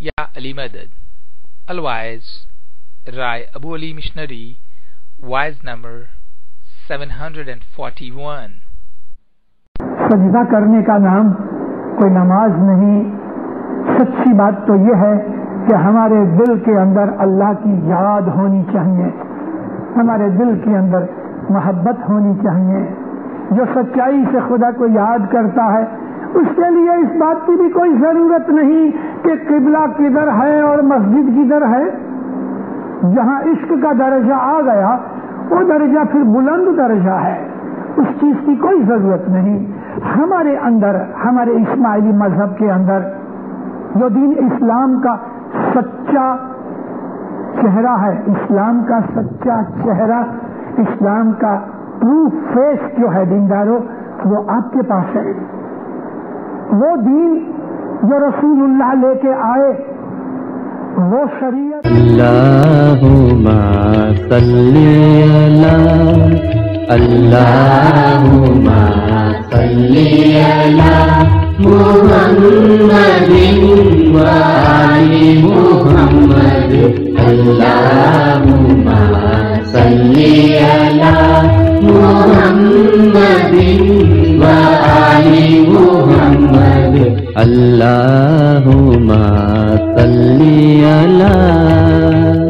یا علی مدد. الوائز رائے ابو علی missionary wise number 741. سجدہ کرنے کا نام کوئی نماز نہیں. سچی بات تو یہ ہے کہ ہمارے دل کے اندر اللہ کی یاد ہونی چاہیے، ہمارے دل کے اندر محبت ہونی چاہیے. جو سچائی سے خدا کو یاد کرتا ہے اس کے لیے اس بات کی بھی کوئی ضرورت نہیں کہ قبلہ کدھر ہے اور مسجد کدھر ہے. جہاں عشق کا درجہ آ گیا وہ درجہ پھر بلند درجہ ہے، اس چیز کی کوئی ضرورت نہیں. ہمارے اندر، ہمارے اسماعیلی مذہب کے اندر جو دین اسلام کا سچا چہرہ ہے، اسلام کا سچا چہرہ، اسلام کا ٹرو فیس جو ہے دینداروں، وہ آپ کے پاس ہے. وہ دین جو رسول اللہ لے کے آئے، وہ شریعت. اللہم صلی علی اللہم صلی علی محمد وآل محمد. اللہم صلی علی محمد وآل محمد. اللہم صلی علی